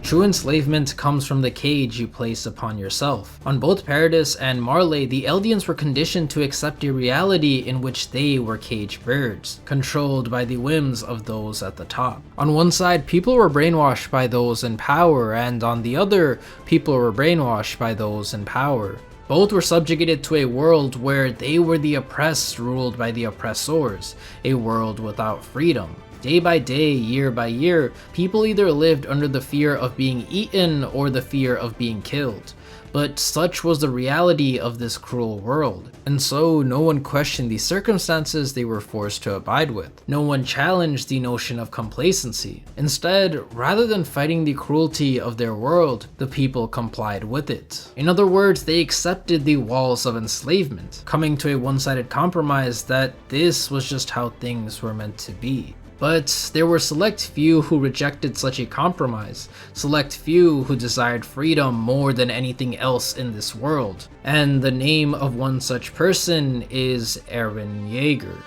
True enslavement comes from the cage you place upon yourself. On both Paradis and Marley, the Eldians were conditioned to accept a reality in which they were caged birds, controlled by the whims of those at the top. On one side, people were brainwashed by those in power, and on the other, people were brainwashed by those in power. Both were subjugated to a world where they were the oppressed ruled by the oppressors, a world without freedom. Day by day, year by year, people either lived under the fear of being eaten or the fear of being killed. But such was the reality of this cruel world, and so no one questioned the circumstances they were forced to abide with. No one challenged the notion of complacency. Instead, rather than fighting the cruelty of their world, the people complied with it. In other words, they accepted the walls of enslavement, coming to a one-sided compromise that this was just how things were meant to be. But there were select few who rejected such a compromise, select few who desired freedom more than anything else in this world, and the name of one such person is Eren Yeager.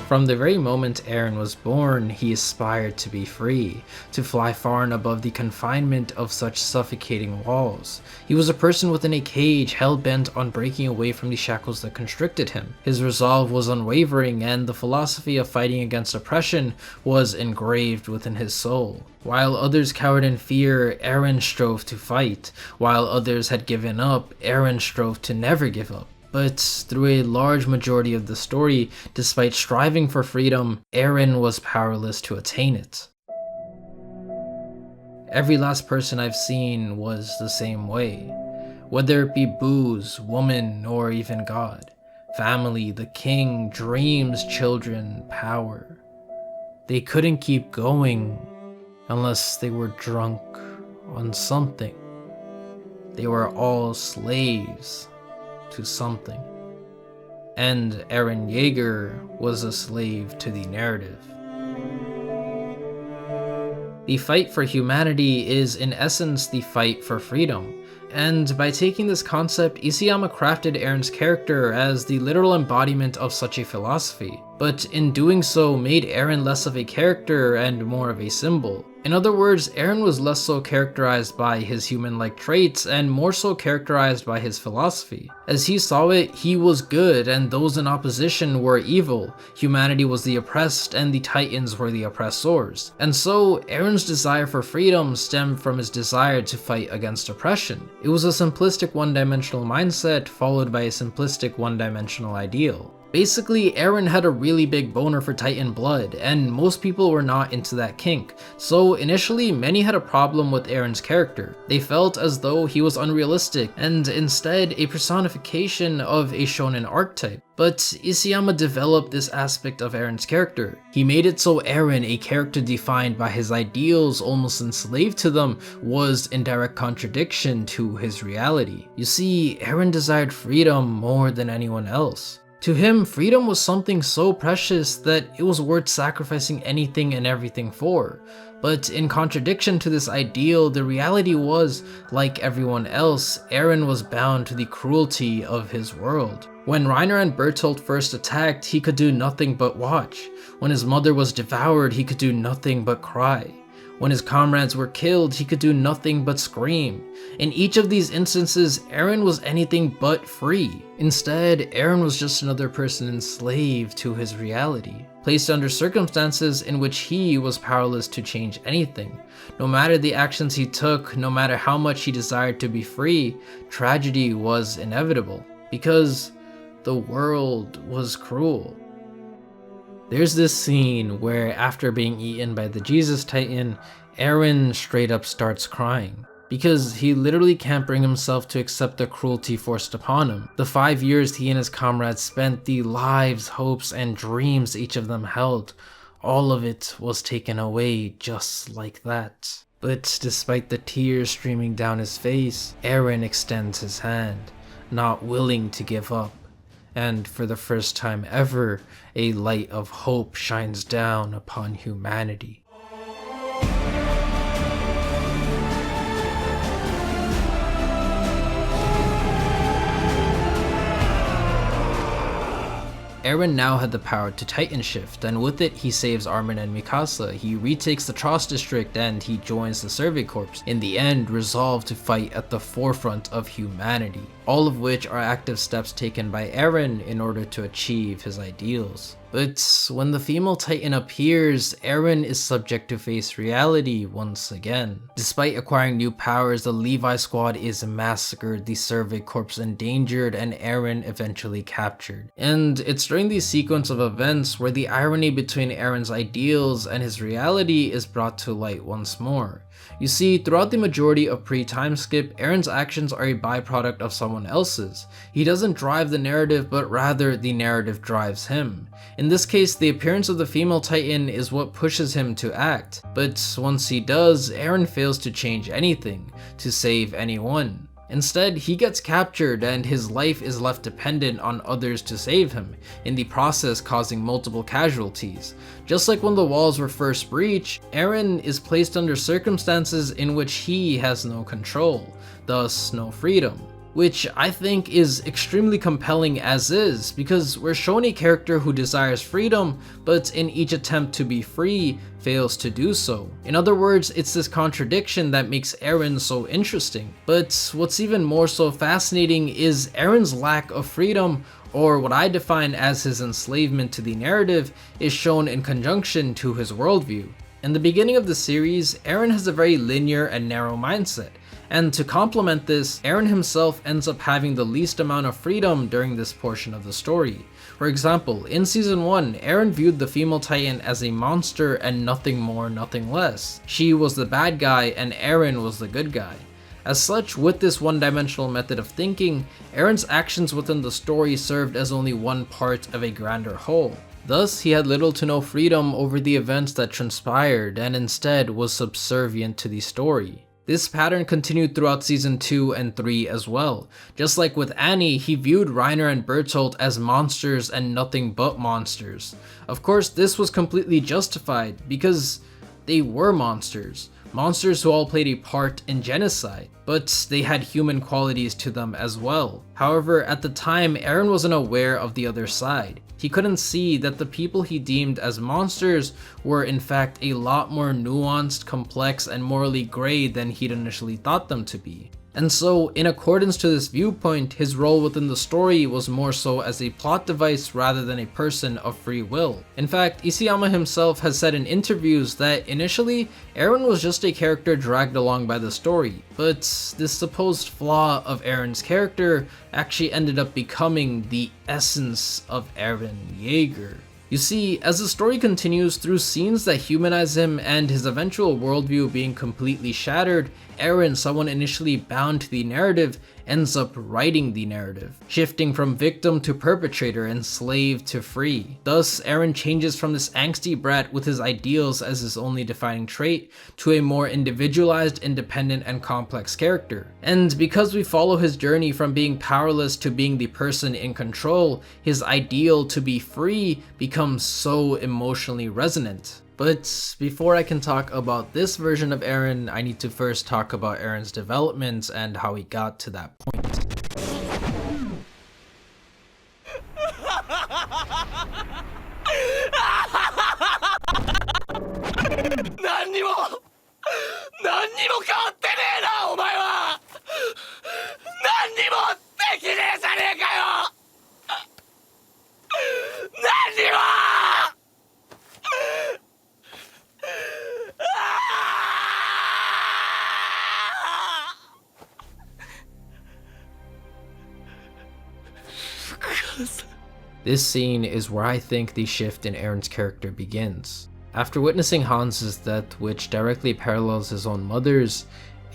From the very moment Eren was born, he aspired to be free, to fly far and above the confinement of such suffocating walls. He was a person within a cage, hell-bent on breaking away from the shackles that constricted him. His resolve was unwavering, and the philosophy of fighting against oppression was engraved within his soul. While others cowered in fear, Eren strove to fight. While others had given up, Eren strove to never give up. But through a large majority of the story, despite striving for freedom, Eren was powerless to attain it. Every last person I've seen was the same way. Whether it be booze, woman, or even God. Family, the king, dreams, children, power. They couldn't keep going unless they were drunk on something. They were all slaves to something. And Eren Yeager was a slave to the narrative. The fight for humanity is in essence the fight for freedom. And by taking this concept, Isayama crafted Eren's character as the literal embodiment of such a philosophy, but in doing so made Eren less of a character and more of a symbol. In other words, Eren was less so characterized by his human-like traits and more so characterized by his philosophy. As he saw it, he was good and those in opposition were evil. Humanity was the oppressed and the Titans were the oppressors. And so, Eren's desire for freedom stemmed from his desire to fight against oppression. It was a simplistic one-dimensional mindset followed by a simplistic one-dimensional ideal. Basically, Eren had a really big boner for Titan blood, and most people were not into that kink. So initially, many had a problem with Eren's character. They felt as though he was unrealistic, and instead a personification of a shonen archetype. But Isayama developed this aspect of Eren's character. He made it so Eren, a character defined by his ideals, almost enslaved to them, was in direct contradiction to his reality. You see, Eren desired freedom more than anyone else. To him, freedom was something so precious that it was worth sacrificing anything and everything for. But in contradiction to this ideal, the reality was, like everyone else, Eren was bound to the cruelty of his world. When Reiner and Bertolt first attacked, he could do nothing but watch. When his mother was devoured, he could do nothing but cry. When his comrades were killed, he could do nothing but scream. In each of these instances, Eren was anything but free. Instead, Eren was just another person enslaved to his reality, placed under circumstances in which he was powerless to change anything. No matter the actions he took, no matter how much he desired to be free, tragedy was inevitable, because the world was cruel. There's this scene where after being eaten by the Jesus Titan, Eren straight up starts crying. Because he literally can't bring himself to accept the cruelty forced upon him. The 5 years he and his comrades spent, the lives, hopes, and dreams each of them held, all of it was taken away just like that. But despite the tears streaming down his face, Eren extends his hand, not willing to give up. And for the first time ever, a light of hope shines down upon humanity. Eren now had the power to Titan shift, and with it he saves Armin and Mikasa, he retakes the Trost district, and he joins the Survey Corps, in the end resolved to fight at the forefront of humanity, all of which are active steps taken by Eren in order to achieve his ideals. But when the female Titan appears, Eren is subject to face reality once again. Despite acquiring new powers, the Levi squad is massacred, the Survey Corps endangered, and Eren eventually captured. And it's during these sequence of events where the irony between Eren's ideals and his reality is brought to light once more. You see, throughout the majority of pre-time skip, Eren's actions are a byproduct of someone else's. He doesn't drive the narrative, but rather the narrative drives him. In this case, the appearance of the female Titan is what pushes him to act, but once he does, Eren fails to change anything, to save anyone. Instead, he gets captured and his life is left dependent on others to save him, in the process causing multiple casualties. Just like when the walls were first breached, Eren is placed under circumstances in which he has no control, thus no freedom. Which I think is extremely compelling as is, because we're shown a character who desires freedom, but in each attempt to be free, fails to do so. In other words, it's this contradiction that makes Eren so interesting. But what's even more so fascinating is Eren's lack of freedom, or what I define as his enslavement to the narrative, is shown in conjunction to his worldview. In the beginning of the series, Eren has a very linear and narrow mindset. And to complement this, Eren himself ends up having the least amount of freedom during this portion of the story. For example, in season 1, Eren viewed the female Titan as a monster and nothing more, nothing less. She was the bad guy and Eren was the good guy. As such, with this one-dimensional method of thinking, Eren's actions within the story served as only one part of a grander whole. Thus, he had little to no freedom over the events that transpired and instead was subservient to the story. This pattern continued throughout season 2 and 3 as well. Just like with Annie, he viewed Reiner and Bertolt as monsters and nothing but monsters. Of course, this was completely justified because they were monsters. Monsters who all played a part in genocide, but they had human qualities to them as well. However, at the time, Eren wasn't aware of the other side. He couldn't see that the people he deemed as monsters were in fact a lot more nuanced, complex, and morally gray than he'd initially thought them to be. And so, in accordance to this viewpoint, his role within the story was more so as a plot device rather than a person of free will. In fact, Isayama himself has said in interviews that initially, Eren was just a character dragged along by the story, but this supposed flaw of Eren's character actually ended up becoming the essence of Eren Yeager. You see, as the story continues through scenes that humanize him and his eventual worldview being completely shattered, Eren, someone initially bound to the narrative, ends up writing the narrative, shifting from victim to perpetrator and slave to free. Thus, Eren changes from this angsty brat with his ideals as his only defining trait to a more individualized, independent, and complex character. And because we follow his journey from being powerless to being the person in control, his ideal to be free becomes so emotionally resonant. But before I can talk about this version of Eren, I need to first talk about Eren's development and how he got to that point. 'Cause this scene is where I think the shift in Eren's character begins. After witnessing Hans's death, which directly parallels his own mother's,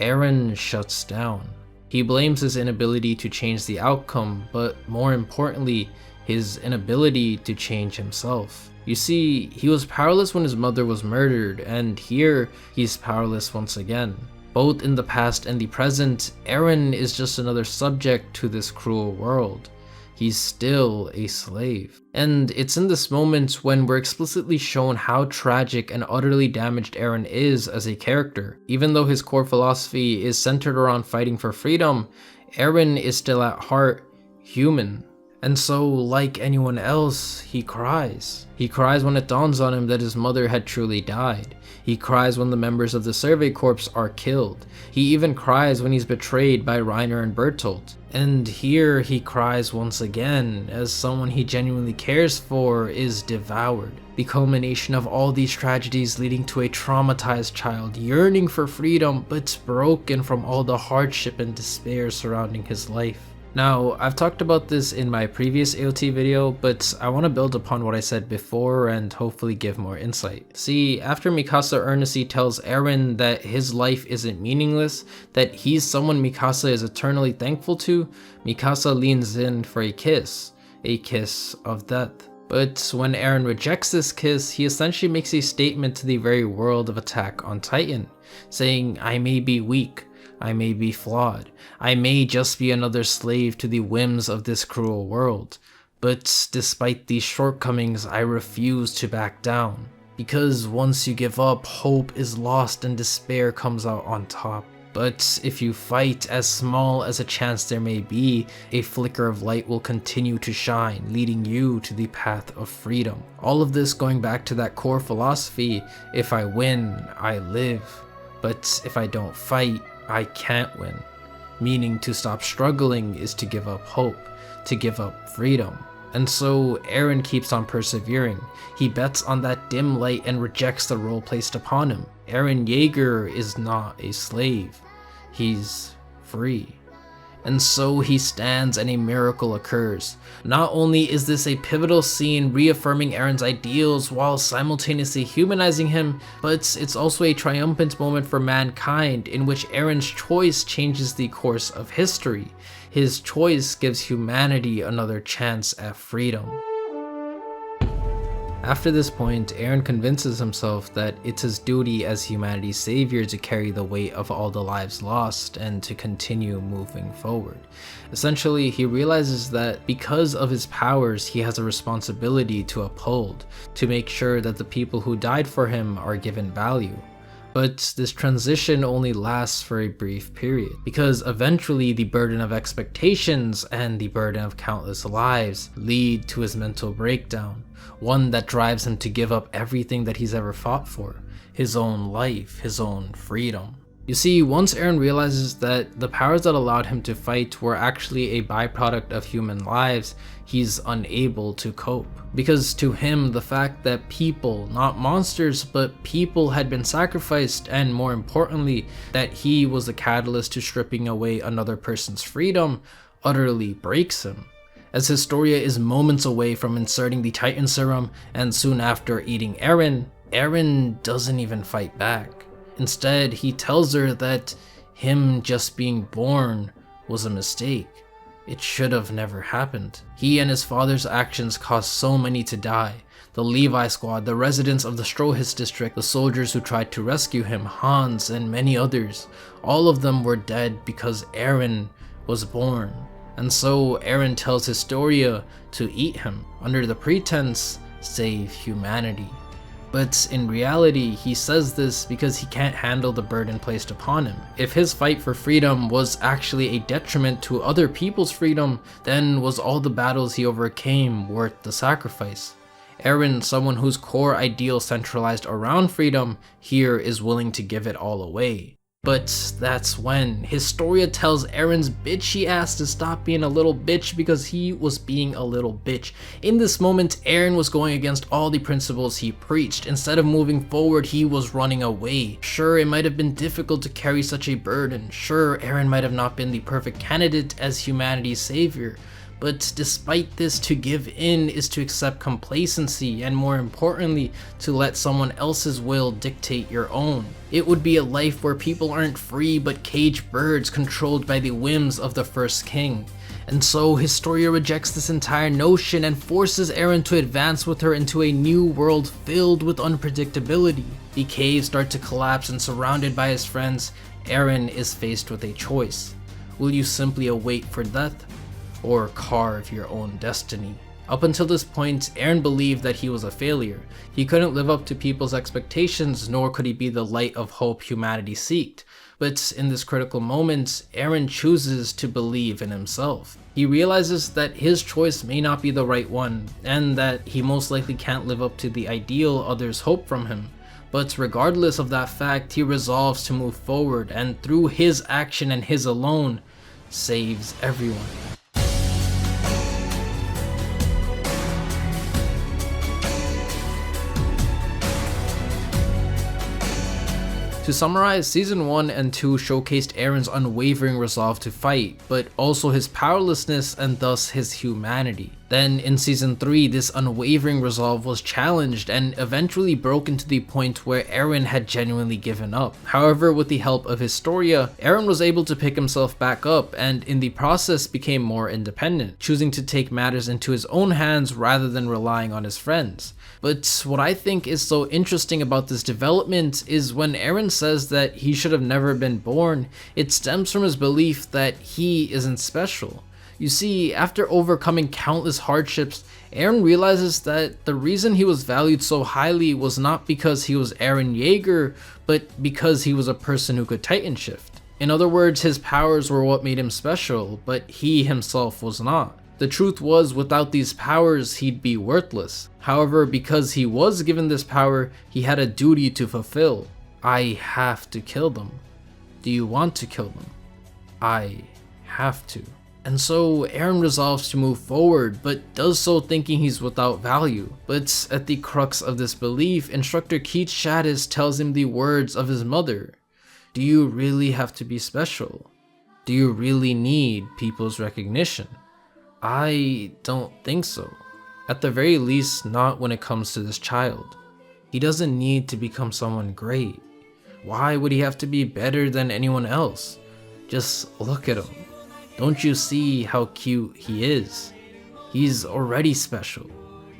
Eren shuts down. He blames his inability to change the outcome, but more importantly, his inability to change himself. You see, he was powerless when his mother was murdered, and here, he's powerless once again. Both in the past and the present, Eren is just another subject to this cruel world. He's still a slave. And it's in this moment when we're explicitly shown how tragic and utterly damaged Eren is as a character. Even though his core philosophy is centered around fighting for freedom, Eren is still at heart human. And so, like anyone else, he cries. He cries when it dawns on him that his mother had truly died. He cries when the members of the Survey Corps are killed. He even cries when he's betrayed by Reiner and Bertolt. And here he cries once again as someone he genuinely cares for is devoured. The culmination of all these tragedies leading to a traumatized child yearning for freedom but broken from all the hardship and despair surrounding his life. Now, I've talked about this in my previous AOT video, but I want to build upon what I said before and hopefully give more insight. See, after Mikasa earnestly tells Eren that his life isn't meaningless, that he's someone Mikasa is eternally thankful to, Mikasa leans in for a kiss of death. But when Eren rejects this kiss, he essentially makes a statement to the very world of Attack on Titan, saying, "I may be weak, I may be flawed, I may just be another slave to the whims of this cruel world, but despite these shortcomings, I refuse to back down. Because once you give up, hope is lost and despair comes out on top. But if you fight, as small as a chance there may be, a flicker of light will continue to shine, leading you to the path of freedom." All of this going back to that core philosophy, if I win, I live, but if I don't fight, I can't win. Meaning to stop struggling is to give up hope, to give up freedom. And so Eren keeps on persevering. He bets on that dim light and rejects the role placed upon him. Eren Yeager is not a slave. He's free. And so he stands and a miracle occurs. Not only is this a pivotal scene reaffirming Eren's ideals while simultaneously humanizing him, but it's also a triumphant moment for mankind in which Eren's choice changes the course of history. His choice gives humanity another chance at freedom. After this point, Eren convinces himself that it's his duty as humanity's savior to carry the weight of all the lives lost and to continue moving forward. Essentially, he realizes that because of his powers, he has a responsibility to uphold, to make sure that the people who died for him are given value. But this transition only lasts for a brief period, because eventually the burden of expectations and the burden of countless lives lead to his mental breakdown, one that drives him to give up everything that he's ever fought for, his own life, his own freedom. You see, once Eren realizes that the powers that allowed him to fight were actually a byproduct of human lives, he's unable to cope. Because to him, the fact that people, not monsters, but people had been sacrificed, and more importantly, that he was the catalyst to stripping away another person's freedom, utterly breaks him. As Historia is moments away from inserting the Titan serum, and soon after eating Eren, Eren doesn't even fight back. Instead, he tells her that him just being born was a mistake. It should have never happened. He and his father's actions caused so many to die. The Levi squad, the residents of the Strohis district, the soldiers who tried to rescue him, Hans, and many others. All of them were dead because Eren was born. And so Eren tells Historia to eat him under the pretense, save humanity. But in reality, he says this because he can't handle the burden placed upon him. If his fight for freedom was actually a detriment to other people's freedom, then was all the battles he overcame worth the sacrifice? Eren, someone whose core ideal centralized around freedom, here is willing to give it all away. But that's when Historia tells Eren's bitchy ass to stop being a little bitch because he was being a little bitch. In this moment, Eren was going against all the principles he preached. Instead of moving forward, he was running away. Sure, it might have been difficult to carry such a burden. Sure, Eren might have not been the perfect candidate as humanity's savior. But despite this, to give in is to accept complacency, and more importantly, to let someone else's will dictate your own. It would be a life where people aren't free but caged birds controlled by the whims of the first king. And so Historia rejects this entire notion and forces Eren to advance with her into a new world filled with unpredictability. The caves start to collapse, and surrounded by his friends, Eren is faced with a choice. Will you simply await for death, or carve your own destiny? Up until this point, Eren believed that he was a failure. He couldn't live up to people's expectations, nor could he be the light of hope humanity seeked. But in this critical moment, Eren chooses to believe in himself. He realizes that his choice may not be the right one, and that he most likely can't live up to the ideal others hope from him. But regardless of that fact, he resolves to move forward, and through his action and his alone, saves everyone. To summarize, Season 1 and 2 showcased Eren's unwavering resolve to fight, but also his powerlessness and thus his humanity. Then in Season 3, this unwavering resolve was challenged and eventually broken to the point where Eren had genuinely given up. However, with the help of Historia, Eren was able to pick himself back up and in the process became more independent, choosing to take matters into his own hands rather than relying on his friends. But what I think is so interesting about this development is when Eren says that he should have never been born, it stems from his belief that he isn't special. You see, after overcoming countless hardships, Eren realizes that the reason he was valued so highly was not because he was Eren Yeager, but because he was a person who could Titan shift. In other words, his powers were what made him special, but he himself was not. The truth was, without these powers, he'd be worthless. However, because he was given this power, he had a duty to fulfill. I have to kill them. Do you want to kill them? I have to. And so Eren resolves to move forward, but does so thinking he's without value. But at the crux of this belief, Instructor Keith Shadis tells him the words of his mother. Do you really have to be special? Do you really need people's recognition? I don't think so. At the very least, not when it comes to this child. He doesn't need to become someone great. Why would he have to be better than anyone else? Just look at him. Don't you see how cute he is? He's already special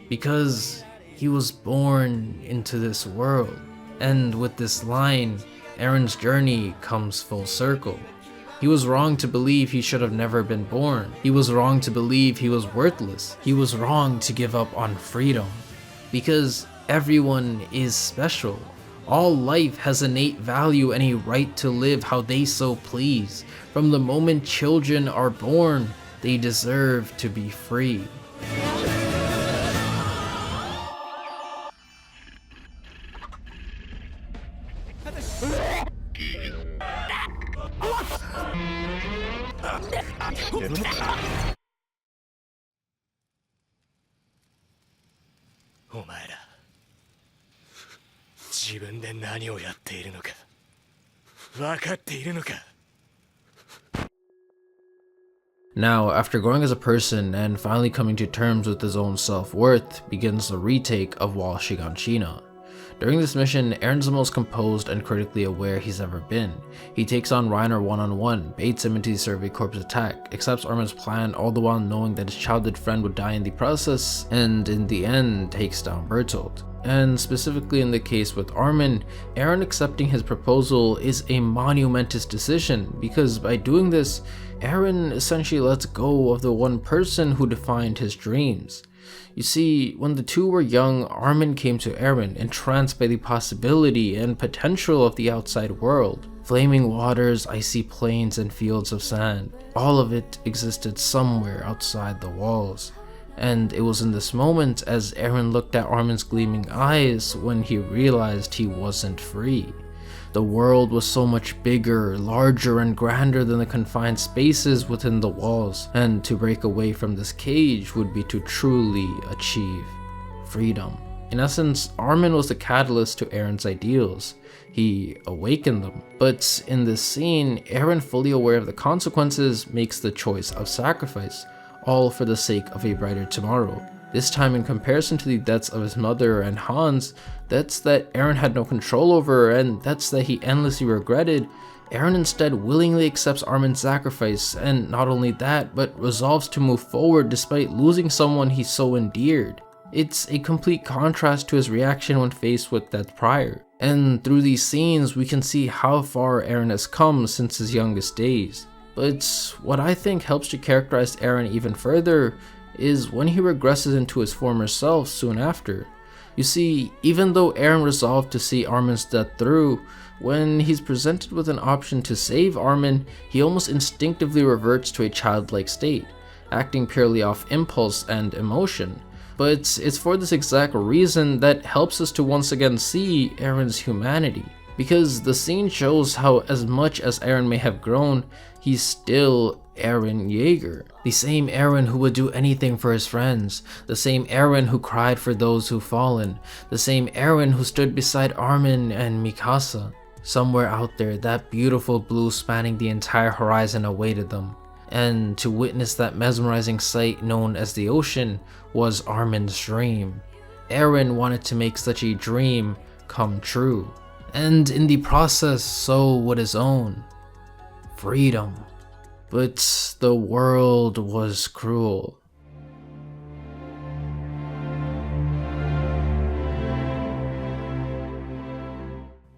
because he was born into this world. And with this line, Eren's journey comes full circle. He was wrong to believe he should have never been born. He was wrong to believe he was worthless. He was wrong to give up on freedom. Because everyone is special. All life has innate value and a right to live how they so please. From the moment children are born, they deserve to be free. Now, after growing as a person and finally coming to terms with his own self-worth, begins the retake of Wall Shiganshina. During this mission, Eren's the most composed and critically aware he's ever been. He takes on Reiner one-on-one, baits him into the Survey Corps attack, accepts Armin's plan all the while knowing that his childhood friend would die in the process, and in the end takes down Bertolt. And specifically in the case with Armin, Eren accepting his proposal is a monumentous decision because by doing this, Eren essentially lets go of the one person who defined his dreams. You see, when the two were young, Armin came to Eren entranced by the possibility and potential of the outside world. Flaming waters, icy plains, and fields of sand. All of it existed somewhere outside the walls. And it was in this moment as Eren looked at Armin's gleaming eyes when he realized he wasn't free. The world was so much bigger, larger, and grander than the confined spaces within the walls, and to break away from this cage would be to truly achieve freedom. In essence, Armin was the catalyst to Eren's ideals. He awakened them. But in this scene, Eren, fully aware of the consequences, makes the choice of sacrifice, all for the sake of a brighter tomorrow. This time, in comparison to the deaths of his mother and Hans, deaths that Eren had no control over and deaths that he endlessly regretted, Eren instead willingly accepts Armin's sacrifice, and not only that, but resolves to move forward despite losing someone he so endeared. It's a complete contrast to his reaction when faced with death prior. And through these scenes, we can see how far Eren has come since his youngest days. But what I think helps to characterize Eren even further is when he regresses into his former self soon after. You see, even though Eren resolved to see Armin's death through, when he's presented with an option to save Armin, he almost instinctively reverts to a childlike state, acting purely off impulse and emotion. But it's for this exact reason that helps us to once again see Eren's humanity. Because the scene shows how as much as Eren may have grown, he's still Eren Yeager. The same Eren who would do anything for his friends, the same Eren who cried for those who've fallen, the same Eren who stood beside Armin and Mikasa. Somewhere out there, that beautiful blue spanning the entire horizon awaited them. And to witness that mesmerizing sight known as the ocean was Armin's dream. Eren wanted to make such a dream come true. And in the process, so would his own. Freedom. But the world was cruel.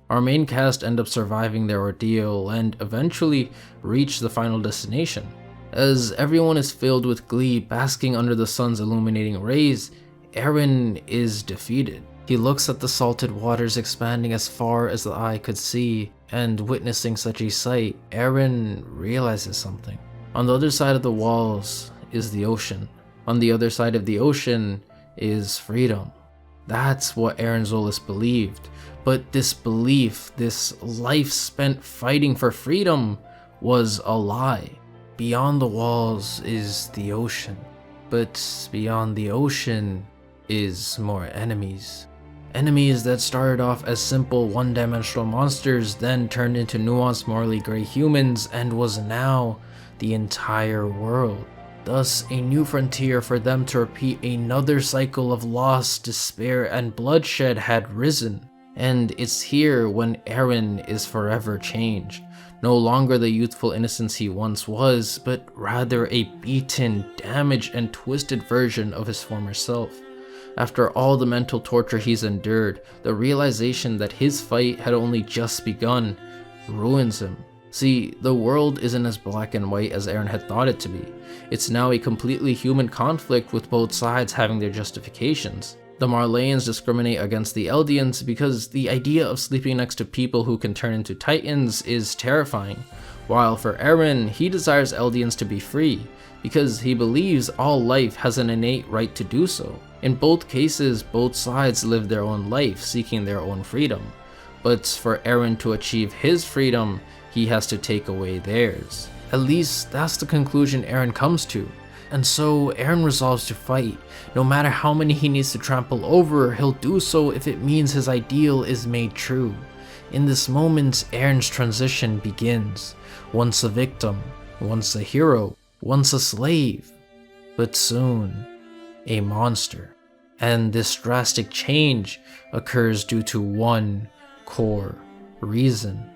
Our main cast end up surviving their ordeal and eventually reach the final destination. As everyone is filled with glee basking under the sun's illuminating rays, Eren is defeated. He looks at the salted waters expanding as far as the eye could see, and witnessing such a sight, Eren realizes something. On the other side of the walls is the ocean. On the other side of the ocean is freedom. That's what Eren Zolas believed. But this belief, this life spent fighting for freedom, was a lie. Beyond the walls is the ocean. But beyond the ocean is more enemies. Enemies that started off as simple one-dimensional monsters, then turned into nuanced morally gray humans, and was now the entire world. Thus, a new frontier for them to repeat another cycle of loss, despair, and bloodshed had risen. And it's here when Eren is forever changed. No longer the youthful innocence he once was, but rather a beaten, damaged, and twisted version of his former self. After all the mental torture he's endured, the realization that his fight had only just begun ruins him. See, the world isn't as black and white as Eren had thought it to be. It's now a completely human conflict with both sides having their justifications. The Marleyans discriminate against the Eldians because the idea of sleeping next to people who can turn into Titans is terrifying, while for Eren, he desires Eldians to be free, because he believes all life has an innate right to do so. In both cases, both sides live their own life, seeking their own freedom. But for Eren to achieve his freedom, he has to take away theirs. At least, that's the conclusion Eren comes to. And so, Eren resolves to fight. No matter how many he needs to trample over, he'll do so if it means his ideal is made true. In this moment, Eren's transition begins. Once a victim, once a hero, once a slave, but soon, a monster. And this drastic change occurs due to one core reason.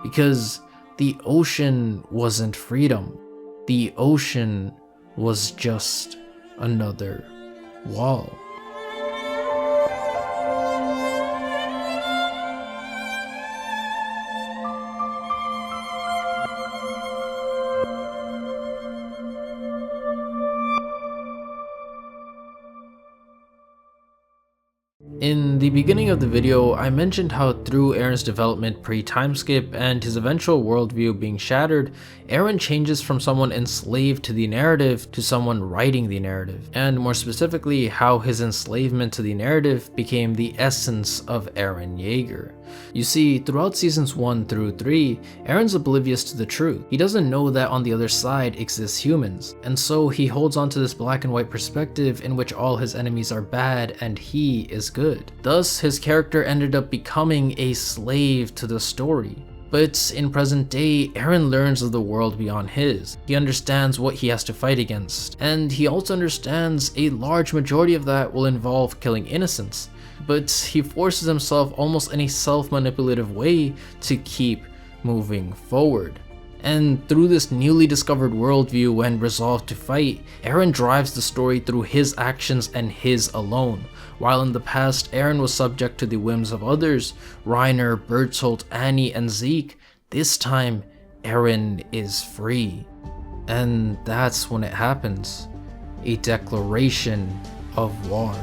Because the ocean wasn't freedom. The ocean was just another wall. In the beginning of the video, I mentioned how through Eren's development pre-timeskip and his eventual worldview being shattered, Eren changes from someone enslaved to the narrative to someone writing the narrative, and more specifically how his enslavement to the narrative became the essence of Eren Yeager. You see, throughout seasons 1 through 3, Eren's oblivious to the truth. He doesn't know that on the other side exists humans, and so he holds on to this black and white perspective in which all his enemies are bad and he is good. Thus, his character ended up becoming a slave to the story. But in present day, Eren learns of the world beyond his. He understands what he has to fight against, and he also understands a large majority of that will involve killing innocents. But he forces himself almost in a self-manipulative way to keep moving forward. And through this newly discovered worldview and resolve to fight, Eren drives the story through his actions and his alone. While in the past, Eren was subject to the whims of others, Reiner, Bertolt, Annie, and Zeke, this time, Eren is free. And that's when it happens. A declaration of war.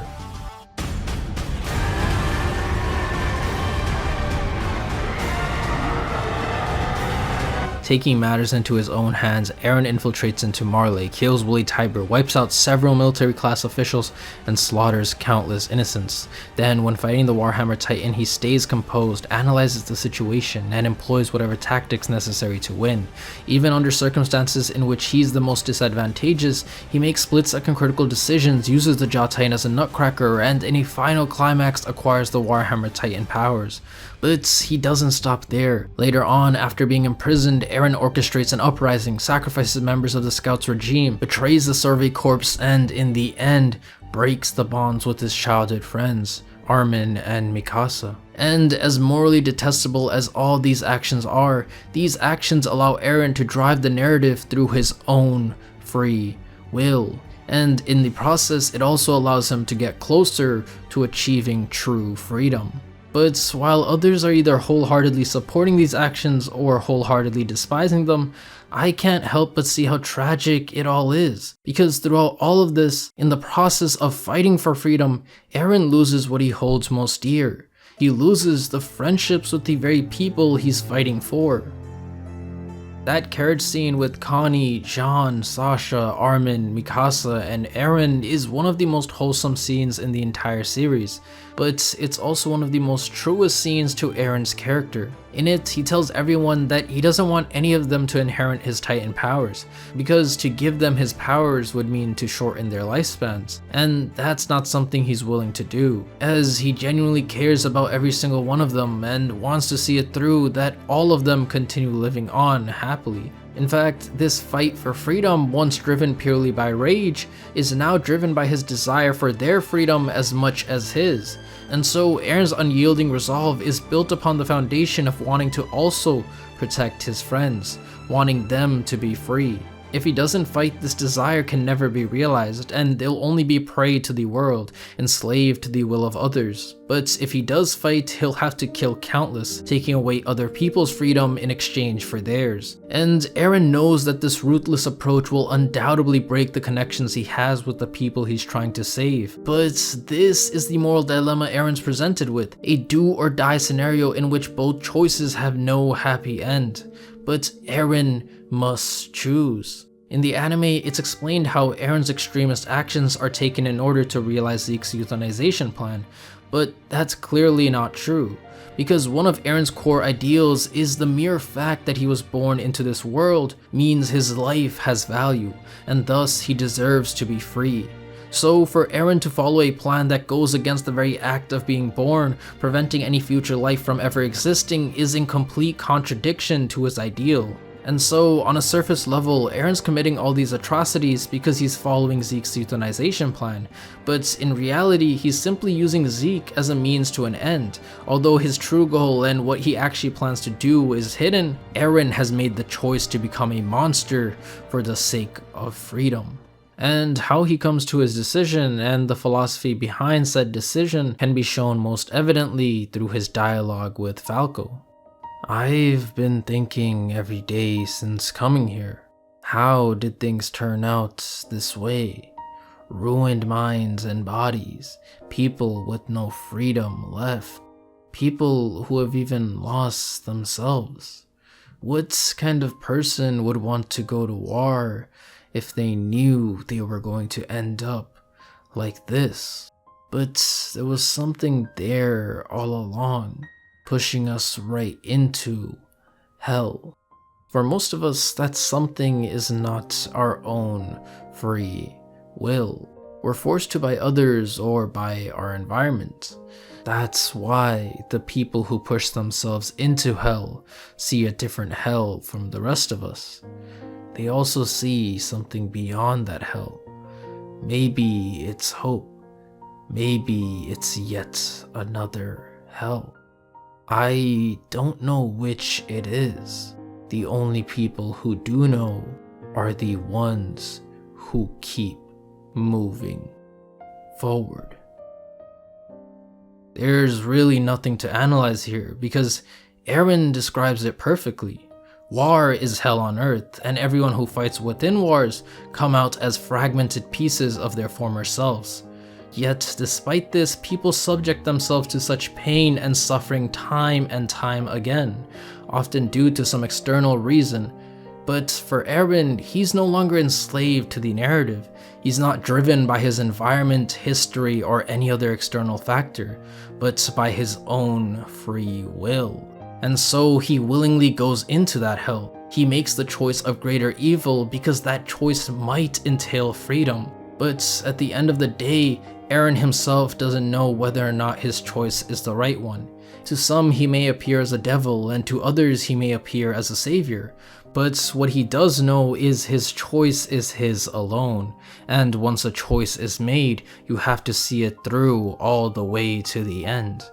Taking matters into his own hands, Eren infiltrates into Marley, kills Willy Tiber, wipes out several military class officials, and slaughters countless innocents. Then, when fighting the Warhammer Titan, he stays composed, analyzes the situation, and employs whatever tactics necessary to win. Even under circumstances in which he's the most disadvantageous, he makes split-second critical decisions, uses the Jaw Titan as a nutcracker, and in a final climax acquires the Warhammer Titan powers. But he doesn't stop there. Later on, after being imprisoned, Eren orchestrates an uprising, sacrifices members of the Scouts regime, betrays the Survey Corps, and in the end, breaks the bonds with his childhood friends, Armin and Mikasa. And as morally detestable as all these actions are, these actions allow Eren to drive the narrative through his own free will. And in the process, it also allows him to get closer to achieving true freedom. But while others are either wholeheartedly supporting these actions or wholeheartedly despising them, I can't help but see how tragic it all is. Because throughout all of this, in the process of fighting for freedom, Eren loses what he holds most dear. He loses the friendships with the very people he's fighting for. That carriage scene with Connie, Jean, Sasha, Armin, Mikasa, and Eren is one of the most wholesome scenes in the entire series, but it's also one of the most truest scenes to Eren's character. In it, he tells everyone that he doesn't want any of them to inherit his Titan powers, because to give them his powers would mean to shorten their lifespans, and that's not something he's willing to do, as he genuinely cares about every single one of them and wants to see it through that all of them continue living on happily. In fact, this fight for freedom, once driven purely by rage, is now driven by his desire for their freedom as much as his. And so Eren's unyielding resolve is built upon the foundation of wanting to also protect his friends, wanting them to be free. If he doesn't fight, this desire can never be realized, and they'll only be prey to the world, enslaved to the will of others. But if he does fight, he'll have to kill countless, taking away other people's freedom in exchange for theirs. And Eren knows that this ruthless approach will undoubtedly break the connections he has with the people he's trying to save. But this is the moral dilemma Eren's presented with, a do-or-die scenario in which both choices have no happy end. But Eren must choose. In the anime, it's explained how Eren's extremist actions are taken in order to realize Zeke's euthanization plan, but that's clearly not true, because one of Eren's core ideals is the mere fact that he was born into this world means his life has value, and thus he deserves to be free. So for Eren to follow a plan that goes against the very act of being born, preventing any future life from ever existing, is in complete contradiction to his ideal. And so, on a surface level, Eren's committing all these atrocities because he's following Zeke's euthanization plan, but in reality, he's simply using Zeke as a means to an end. Although his true goal and what he actually plans to do is hidden, Eren has made the choice to become a monster for the sake of freedom. And how he comes to his decision and the philosophy behind said decision can be shown most evidently through his dialogue with Falco. I've been thinking every day since coming here. How did things turn out this way? Ruined minds and bodies, people with no freedom left, people who have even lost themselves. What kind of person would want to go to war if they knew they were going to end up like this? But there was something there all along, pushing us right into hell. For most of us, that something is not our own free will. We're forced to by others or by our environment. That's why the people who push themselves into hell see a different hell from the rest of us. They also see something beyond that hell. Maybe it's hope. Maybe it's yet another hell. I don't know which it is. The only people who do know are the ones who keep moving forward. There's really nothing to analyze here because Eren describes it perfectly. War is hell on earth, and everyone who fights within wars come out as fragmented pieces of their former selves. Yet, despite this, people subject themselves to such pain and suffering time and time again. often due to some external reason. But for Eren, he's no longer enslaved to the narrative. He's not driven by his environment, history, or any other external factor, but by his own free will. And so he willingly goes into that hell. He makes the choice of greater evil because that choice might entail freedom. But at the end of the day, Eren himself doesn't know whether or not his choice is the right one. To some, he may appear as a devil, and to others, he may appear as a savior. But what he does know is his choice is his alone, and once a choice is made, you have to see it through all the way to the end.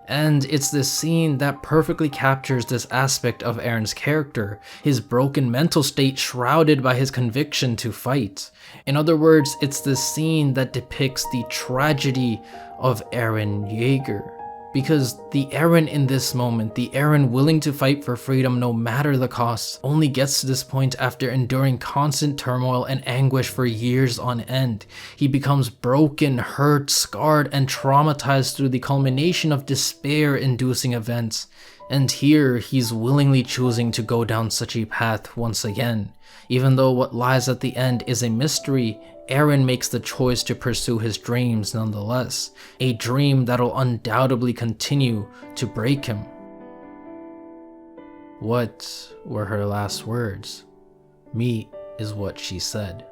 And it's this scene that perfectly captures this aspect of Eren's character, his broken mental state shrouded by his conviction to fight. In other words, it's this scene that depicts the tragedy of Eren Yeager. Because the Eren in this moment, the Eren willing to fight for freedom no matter the cost, only gets to this point after enduring constant turmoil and anguish for years on end. He becomes broken, hurt, scarred, and traumatized through the culmination of despair-inducing events. And here, he's willingly choosing to go down such a path once again. Even though what lies at the end is a mystery, Eren makes the choice to pursue his dreams nonetheless, a dream that'll undoubtedly continue to break him. What were her last words? Meat is what she said.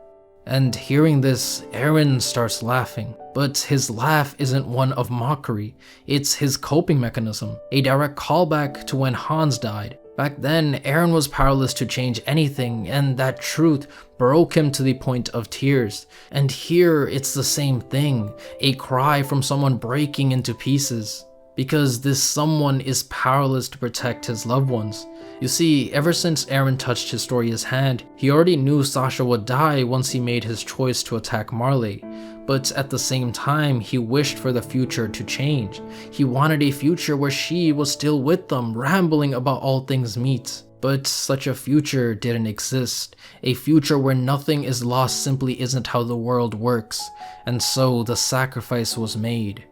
And hearing this, Eren starts laughing, but his laugh isn't one of mockery, it's his coping mechanism, a direct callback to when Hans died. Back then, Eren was powerless to change anything, and that truth broke him to the point of tears. And here, it's the same thing, a cry from someone breaking into pieces. Because this someone is powerless to protect his loved ones. You see, ever since Eren touched Historia's hand, he already knew Sasha would die once he made his choice to attack Marley. But at the same time, he wished for the future to change. He wanted a future where she was still with them, rambling about all things meat. But such a future didn't exist. A future where nothing is lost simply isn't how the world works. And so the sacrifice was made.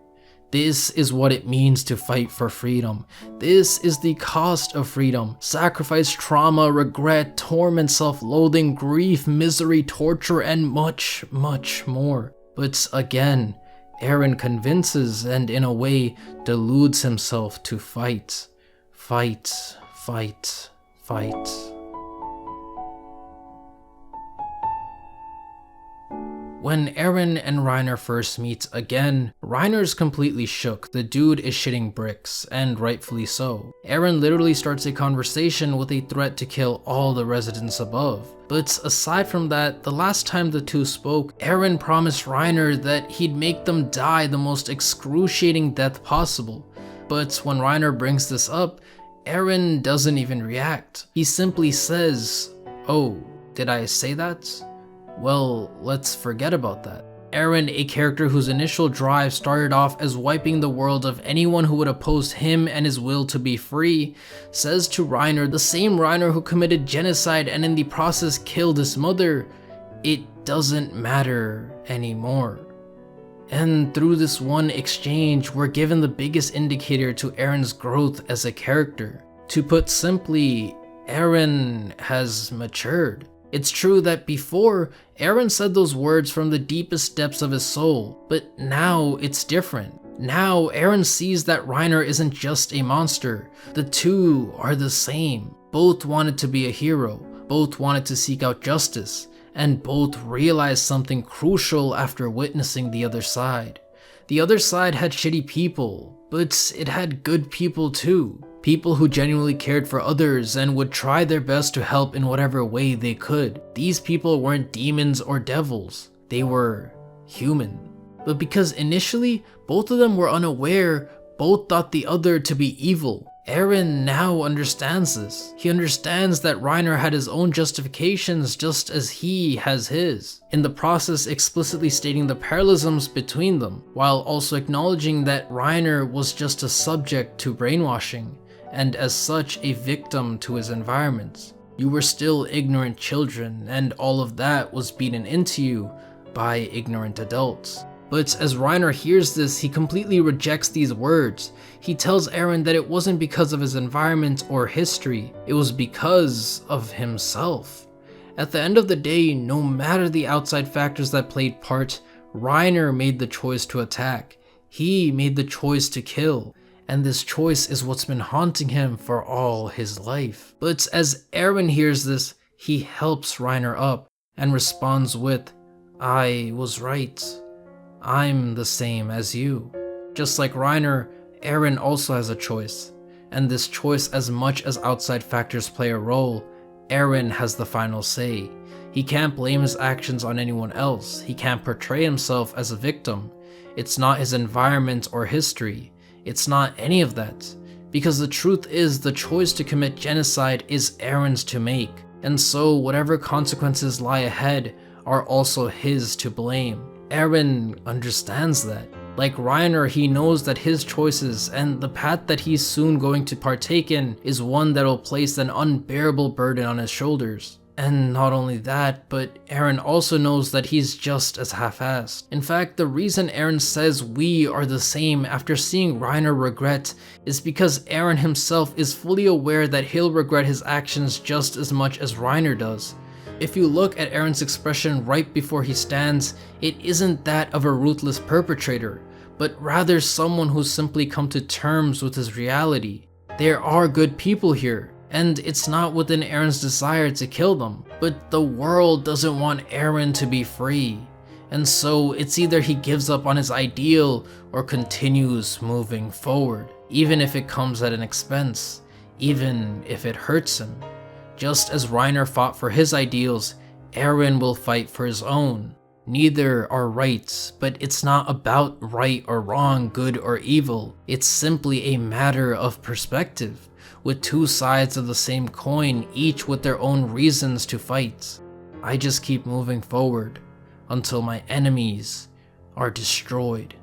This is what it means to fight for freedom. This is the cost of freedom. Sacrifice, trauma, regret, torment, self-loathing, grief, misery, torture, and much, much more. But again, Eren convinces and in a way deludes himself to fight. Fight, fight, fight. When Eren and Reiner first meet again, Reiner's completely shook. The dude is shitting bricks, and rightfully so. Eren literally starts a conversation with a threat to kill all the residents above. But aside from that, the last time the two spoke, Eren promised Reiner that he'd make them die the most excruciating death possible. But when Reiner brings this up, Eren doesn't even react. He simply says, "Oh, did I say that? Well, let's forget about that." Eren, a character whose initial drive started off as wiping the world of anyone who would oppose him and his will to be free, says to Reiner, the same Reiner who committed genocide and in the process killed his mother, "It doesn't matter anymore." And through this one exchange, we're given the biggest indicator to Eren's growth as a character. To put simply, Eren has matured. It's true that before, Eren said those words from the deepest depths of his soul, but now it's different. Now, Eren sees that Reiner isn't just a monster. The two are the same. Both wanted to be a hero, both wanted to seek out justice, and both realized something crucial after witnessing the other side. The other side had shitty people, but it had good people too. People who genuinely cared for others and would try their best to help in whatever way they could. These people weren't demons or devils, they were human. But because initially, both of them were unaware, both thought the other to be evil. Eren now understands this. He understands that Reiner had his own justifications just as he has his, in the process explicitly stating the parallelisms between them, while also acknowledging that Reiner was just a subject to brainwashing, and as such a victim to his environment. You were still ignorant children, and all of that was beaten into you by ignorant adults. But as Reiner hears this, he completely rejects these words. He tells Eren that it wasn't because of his environment or history, it was because of himself. At the end of the day, no matter the outside factors that played part, Reiner made the choice to attack. He made the choice to kill. And this choice is what's been haunting him for all his life. But as Eren hears this, he helps Reiner up and responds with, "I was right. I'm the same as you." Just like Reiner, Eren also has a choice. And this choice, as much as outside factors play a role, Eren has the final say. He can't blame his actions on anyone else. He can't portray himself as a victim. It's not his environment or history. It's not any of that. Because the truth is, the choice to commit genocide is Eren's to make. And so whatever consequences lie ahead are also his to blame. Eren understands that. Like Reiner, he knows that his choices and the path that he's soon going to partake in is one that will place an unbearable burden on his shoulders. And not only that, but Eren also knows that he's just as half-assed. In fact, the reason Eren says we are the same after seeing Reiner regret is because Eren himself is fully aware that he'll regret his actions just as much as Reiner does. If you look at Eren's expression right before he stands, it isn't that of a ruthless perpetrator, but rather someone who's simply come to terms with his reality. There are good people here, and it's not within Eren's desire to kill them, but the world doesn't want Eren to be free. And so it's either he gives up on his ideal or continues moving forward, even if it comes at an expense, even if it hurts him. Just as Reiner fought for his ideals, Eren will fight for his own. Neither are right, but it's not about right or wrong, good or evil. It's simply a matter of perspective, with two sides of the same coin, each with their own reasons to fight. I just keep moving forward until my enemies are destroyed.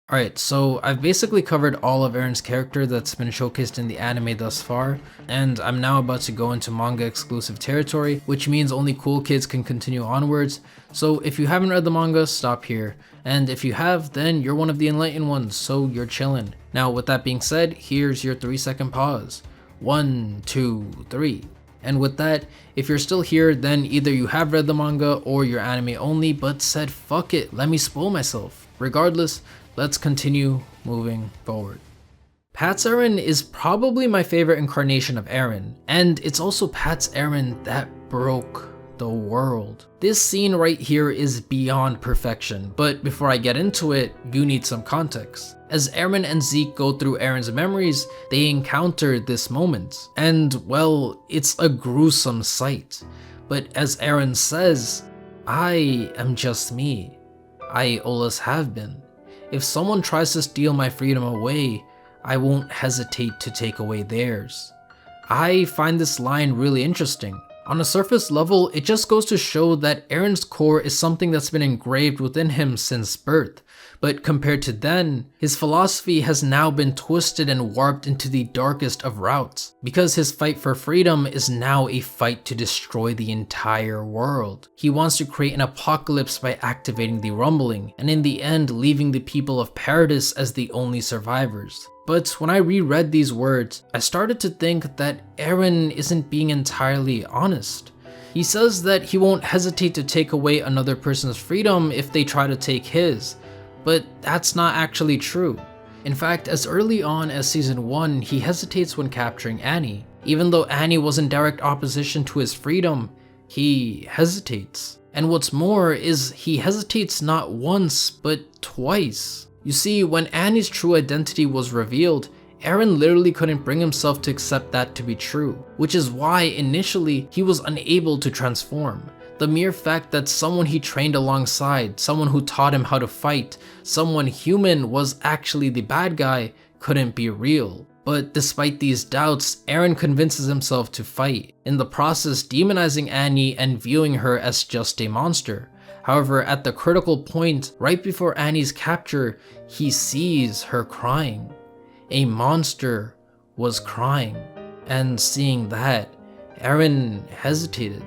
Alright, so I've basically covered all of Eren's character that's been showcased in the anime thus far, and I'm now about to go into manga exclusive territory, which means only cool kids can continue onwards. So if you haven't read the manga, stop here, and if you have, then you're one of the enlightened ones, so you're chillin'. Now with that being said, here's your 3-second pause. 1, 2, 3. And with that, if you're still here, then either you have read the manga or you're anime only, but said fuck it, let me spoil myself. Regardless, let's continue moving forward. Pat's Eren is probably my favorite incarnation of Eren, and it's also Pat's Eren that broke the world. This scene right here is beyond perfection, but before I get into it, you need some context. As Eren and Zeke go through Eren's memories, they encounter this moment, and well, it's a gruesome sight. But as Eren says, I am just me. I always have been. If someone tries to steal my freedom away, I won't hesitate to take away theirs. I find this line really interesting. On a surface level, it just goes to show that Eren's core is something that's been engraved within him since birth. But compared to then, his philosophy has now been twisted and warped into the darkest of routes, because his fight for freedom is now a fight to destroy the entire world. He wants to create an apocalypse by activating the rumbling, and in the end leaving the people of Paradis as the only survivors. But when I reread these words, I started to think that Eren isn't being entirely honest. He says that he won't hesitate to take away another person's freedom if they try to take his, but that's not actually true. In fact, as early on as season 1, he hesitates when capturing Annie. Even though Annie was in direct opposition to his freedom, he hesitates. And what's more is he hesitates not once, but twice. You see, when Annie's true identity was revealed, Eren literally couldn't bring himself to accept that to be true, which is why initially he was unable to transform. The mere fact that someone he trained alongside, someone who taught him how to fight, someone human was actually the bad guy couldn't be real. But despite these doubts, Eren convinces himself to fight, in the process demonizing Annie and viewing her as just a monster. However, at the critical point, right before Annie's capture, he sees her crying. A monster was crying. And seeing that, Eren hesitated.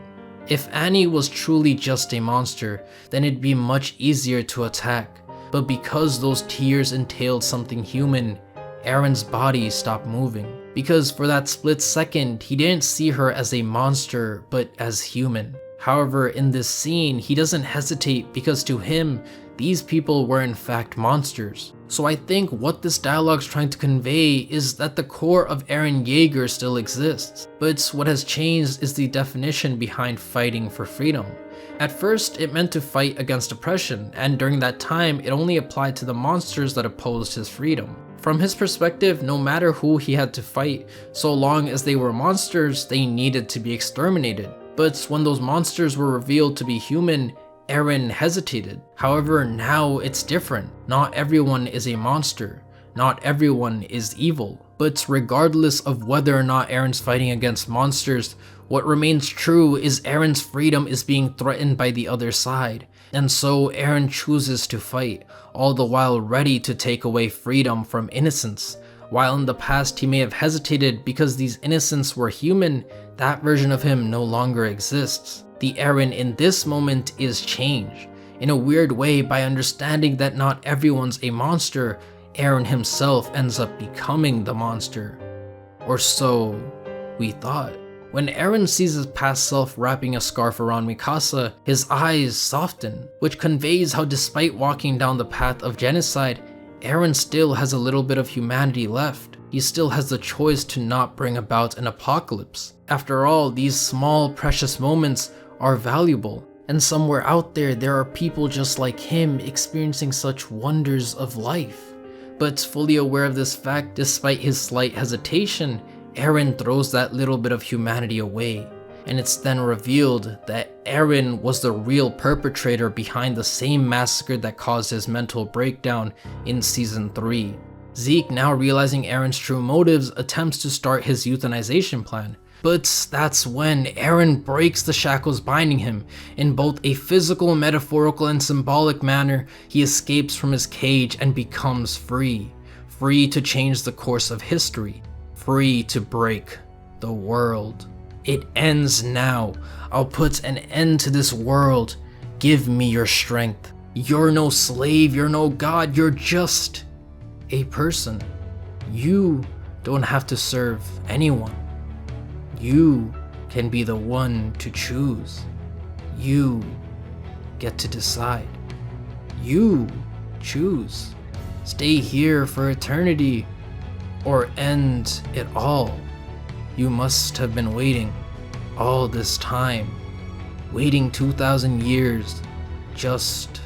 If Annie was truly just a monster, then it'd be much easier to attack. But because those tears entailed something human, Eren's body stopped moving. Because for that split second, he didn't see her as a monster, but as human. However, in this scene, he doesn't hesitate because to him, these people were in fact monsters. So I think what this dialogue's trying to convey is that the core of Eren Yeager still exists, but what has changed is the definition behind fighting for freedom. At first, it meant to fight against oppression, and during that time, it only applied to the monsters that opposed his freedom. From his perspective, no matter who he had to fight, so long as they were monsters, they needed to be exterminated. But when those monsters were revealed to be human, Eren hesitated. However, now it's different. Not everyone is a monster. Not everyone is evil. But regardless of whether or not Eren's fighting against monsters, what remains true is Eren's freedom is being threatened by the other side. And so Eren chooses to fight, all the while ready to take away freedom from innocents. While in the past he may have hesitated because these innocents were human, that version of him no longer exists. The Eren in this moment is changed. In a weird way, by understanding that not everyone's a monster, Eren himself ends up becoming the monster. Or so we thought. When Eren sees his past self wrapping a scarf around Mikasa, his eyes soften, which conveys how despite walking down the path of genocide, Eren still has a little bit of humanity left. He still has the choice to not bring about an apocalypse. After all, these small, precious moments are valuable, and somewhere out there are people just like him experiencing such wonders of life. But fully aware of this fact, despite his slight hesitation, Eren throws that little bit of humanity away, and it's then revealed that Eren was the real perpetrator behind the same massacre that caused his mental breakdown in Season 3. Zeke, now realizing Eren's true motives, attempts to start his euthanization plan. But that's when Eren breaks the shackles binding him. In both a physical, metaphorical, and symbolic manner, he escapes from his cage and becomes free. Free to change the course of history. Free to break the world. It ends now. I'll put an end to this world. Give me your strength. You're no slave, you're no god, you're just a person. You don't have to serve anyone. You can be the one to choose. You get to decide. You choose. Stay here for eternity or end it all. You must have been waiting all this time, waiting 2,000 years just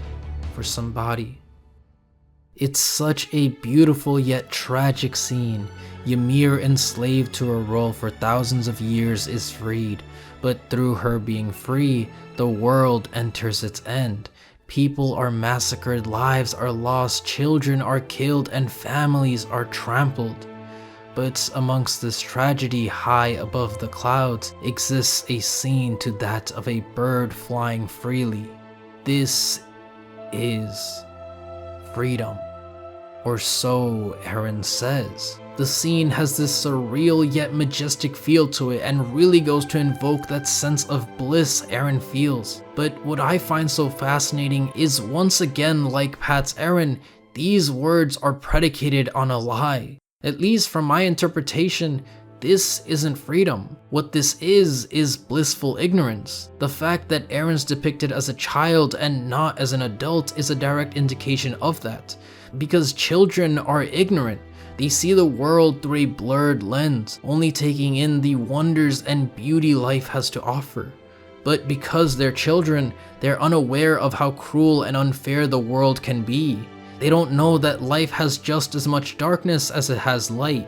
for somebody. It's such a beautiful yet tragic scene. Ymir, enslaved to her role for thousands of years, is freed, but through her being free, the world enters its end. People are massacred, lives are lost, children are killed, and families are trampled. But amongst this tragedy, high above the clouds, exists a scene to that of a bird flying freely. This is freedom. Or so Eren says. The scene has this surreal yet majestic feel to it and really goes to invoke that sense of bliss Eren feels. But what I find so fascinating is, once again, like Pat's Eren, these words are predicated on a lie. At least from my interpretation, this isn't freedom. What this is blissful ignorance. The fact that Eren's depicted as a child and not as an adult is a direct indication of that. Because children are ignorant. They see the world through a blurred lens, only taking in the wonders and beauty life has to offer. But because they're children, they're unaware of how cruel and unfair the world can be. They don't know that life has just as much darkness as it has light.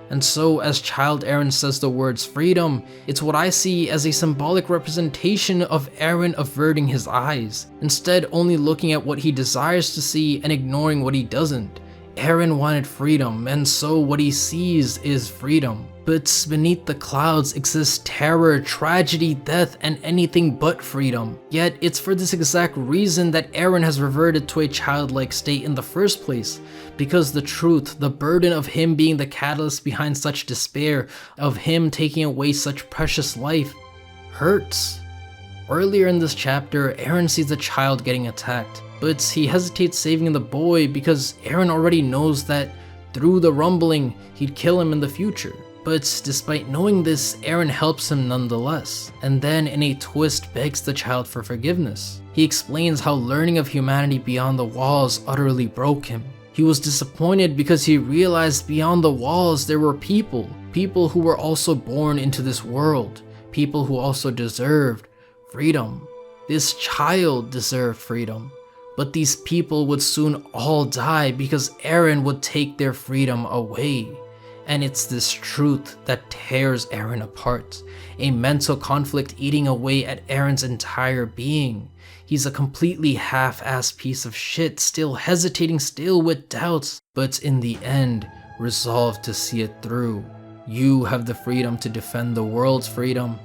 And so, as Child Eren says the words freedom, it's what I see as a symbolic representation of Eren averting his eyes, instead only looking at what he desires to see and ignoring what he doesn't. Eren wanted freedom, and so what he sees is freedom. But beneath the clouds exists terror, tragedy, death, and anything but freedom. Yet it's for this exact reason that Eren has reverted to a childlike state in the first place. Because the truth, the burden of him being the catalyst behind such despair, of him taking away such precious life, hurts. Earlier in this chapter, Eren sees a child getting attacked, but he hesitates saving the boy because Eren already knows that through the rumbling, he'd kill him in the future. But despite knowing this, Eren helps him nonetheless, and then in a twist begs the child for forgiveness. He explains how learning of humanity beyond the walls utterly broke him. He was disappointed because he realized beyond the walls there were people who were also born into this world, people who also deserved freedom. This child deserved freedom, but these people would soon all die because Eren would take their freedom away. And it's this truth that tears Eren apart, a mental conflict eating away at Eren's entire being. He's a completely half-assed piece of shit, still hesitating, still with doubts, but in the end, resolved to see it through. You have the freedom to defend the world's freedom,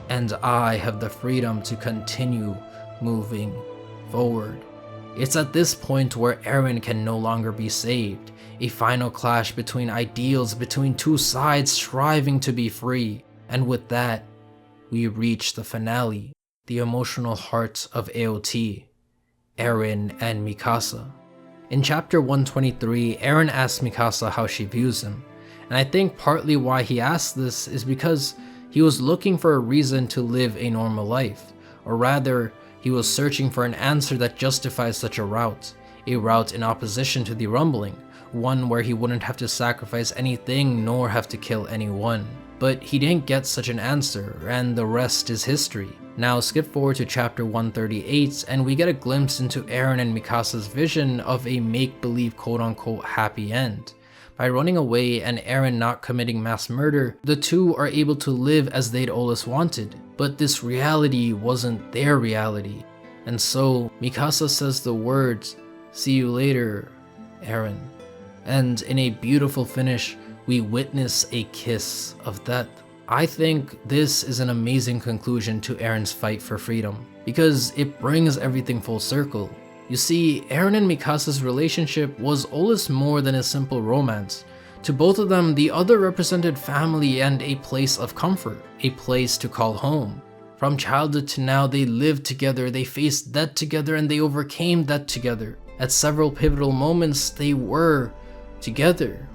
and I have the freedom to continue moving forward. It's at this point where Eren can no longer be saved, a final clash between ideals, between two sides striving to be free. And with that, we reach the finale, the emotional heart of AOT, Eren and Mikasa. In chapter 123, Eren asks Mikasa how she views him, and I think partly why he asked this is because he was looking for a reason to live a normal life, or rather, he was searching for an answer that justifies such a route in opposition to the rumbling, one where he wouldn't have to sacrifice anything nor have to kill anyone. But he didn't get such an answer, and the rest is history. Now skip forward to chapter 138 and we get a glimpse into Eren and Mikasa's vision of a make-believe quote-unquote happy end. By running away and Eren not committing mass murder, the two are able to live as they'd always wanted. But this reality wasn't their reality. And so Mikasa says the words, "See you later, Eren." And in a beautiful finish, we witness a kiss of death. I think this is an amazing conclusion to Eren's fight for freedom, because it brings everything full circle. You see, Eren and Mikasa's relationship was always more than a simple romance. To both of them, the other represented family and a place of comfort, a place to call home. From childhood to now, they lived together, they faced death together, and they overcame death together. At several pivotal moments, they were together.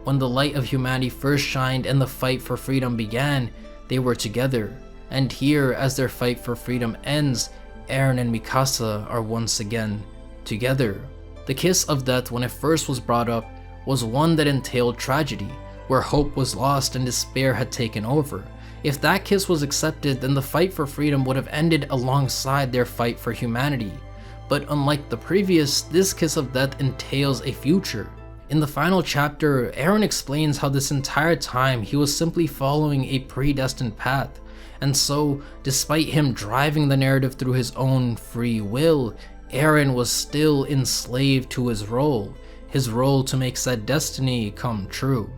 When the light of humanity first shined and the fight for freedom began, they were together. And here, as their fight for freedom ends, Eren and Mikasa are once again together. The kiss of death, when it first was brought up, was one that entailed tragedy, where hope was lost and despair had taken over. If that kiss was accepted, then the fight for freedom would have ended alongside their fight for humanity. But unlike the previous, this kiss of death entails a future. In the final chapter, Eren explains how this entire time he was simply following a predestined path. And so, despite him driving the narrative through his own free will, Eren was still enslaved to his role to make said destiny come true.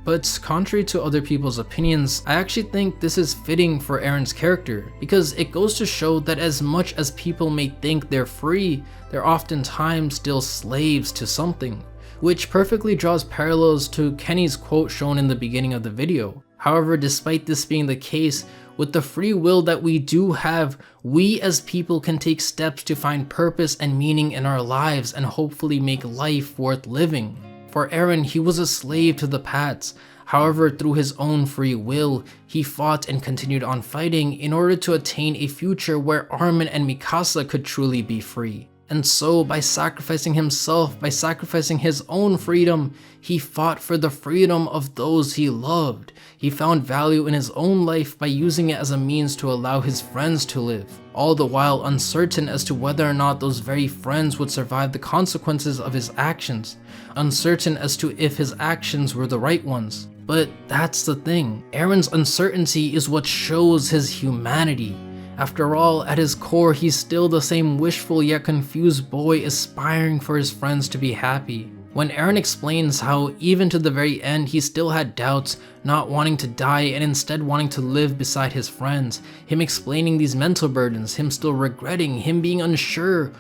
But contrary to other people's opinions, I actually think this is fitting for Eren's character, because it goes to show that as much as people may think they're free, they're oftentimes still slaves to something, which perfectly draws parallels to Kenny's quote shown in the beginning of the video. However, despite this being the case, with the free will that we do have, we as people can take steps to find purpose and meaning in our lives and hopefully make life worth living. For Eren, he was a slave to the paths. However, through his own free will, he fought and continued on fighting in order to attain a future where Armin and Mikasa could truly be free. And so, by sacrificing himself, by sacrificing his own freedom, he fought for the freedom of those he loved. He found value in his own life by using it as a means to allow his friends to live, all the while uncertain as to whether or not those very friends would survive the consequences of his actions, uncertain as to if his actions were the right ones. But that's the thing, Eren's uncertainty is what shows his humanity. After all, at his core, he's still the same wishful yet confused boy aspiring for his friends to be happy. When Eren explains how even to the very end he still had doubts, not wanting to die and instead wanting to live beside his friends, him explaining these mental burdens, him still regretting, him being unsure,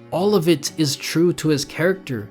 all of it is true to his character,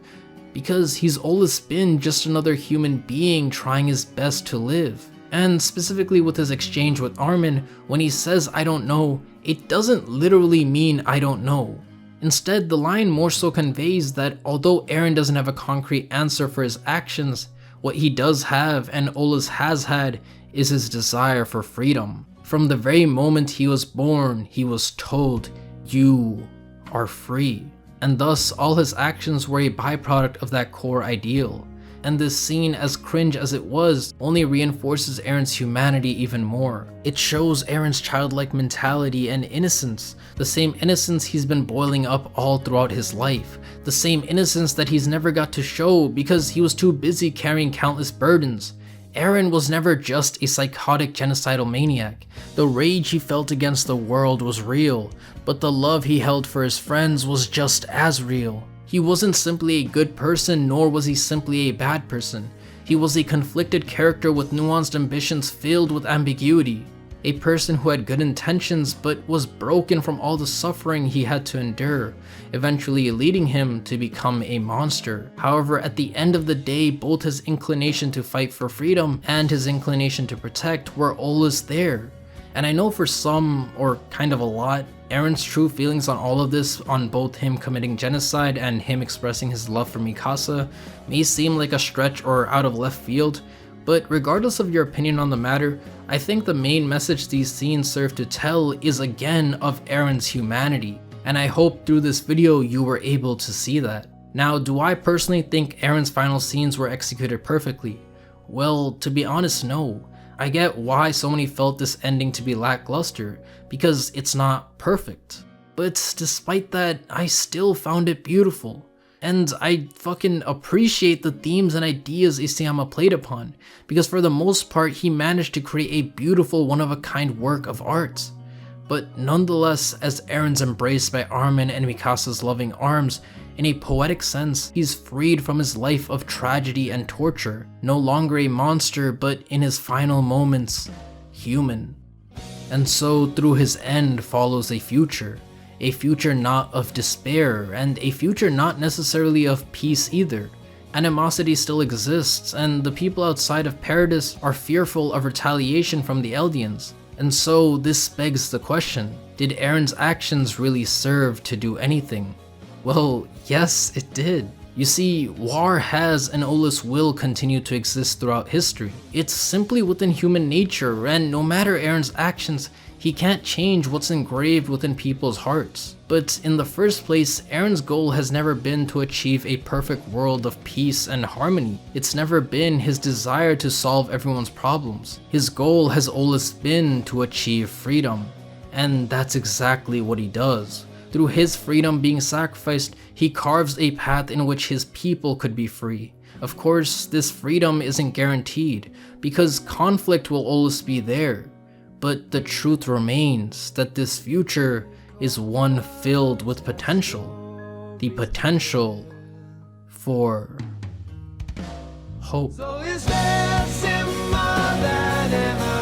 because he's always been just another human being trying his best to live. And specifically with his exchange with Armin, when he says I don't know, it doesn't literally mean I don't know. Instead, the line more so conveys that although Eren doesn't have a concrete answer for his actions, what he does have and always has had is his desire for freedom. From the very moment he was born, he was told, you are free. And thus, all his actions were a byproduct of that core ideal. And this scene, as cringe as it was, only reinforces Eren's humanity even more. It shows Eren's childlike mentality and innocence, the same innocence he's been boiling up all throughout his life, the same innocence that he's never got to show because he was too busy carrying countless burdens. Eren was never just a psychotic genocidal maniac. The rage he felt against the world was real, but the love he held for his friends was just as real. He wasn't simply a good person, nor was he simply a bad person. He was a conflicted character with nuanced ambitions filled with ambiguity. A person who had good intentions but was broken from all the suffering he had to endure, eventually leading him to become a monster. However, at the end of the day, both his inclination to fight for freedom and his inclination to protect were always there. And I know for some, or kind of a lot, Eren's true feelings on all of this, on both him committing genocide and him expressing his love for Mikasa, may seem like a stretch or out of left field, but regardless of your opinion on the matter, I think the main message these scenes serve to tell is again of Eren's humanity, and I hope through this video you were able to see that. Now, do I personally think Eren's final scenes were executed perfectly? Well, to be honest, no. I get why so many felt this ending to be lackluster, because it's not perfect. But despite that, I still found it beautiful. And I fucking appreciate the themes and ideas Isayama played upon, because for the most part he managed to create a beautiful one-of-a-kind work of art. But nonetheless, as Eren's embraced by Armin and Mikasa's loving arms, in a poetic sense, he's freed from his life of tragedy and torture, no longer a monster, but in his final moments, human. And so through his end follows a future not of despair, and a future not necessarily of peace either. Animosity still exists, and the people outside of Paradis are fearful of retaliation from the Eldians. And so this begs the question, did Eren's actions really serve to do anything? Well, yes, it did. You see, war has and always will continue to exist throughout history. It's simply within human nature, and no matter Eren's actions, he can't change what's engraved within people's hearts. But in the first place, Eren's goal has never been to achieve a perfect world of peace and harmony. It's never been his desire to solve everyone's problems. His goal has always been to achieve freedom. And that's exactly what he does. Through his freedom being sacrificed, he carves a path in which his people could be free. Of course, this freedom isn't guaranteed, because conflict will always be there. But the truth remains that this future is one filled with potential. The potential for hope. So is there more than ever?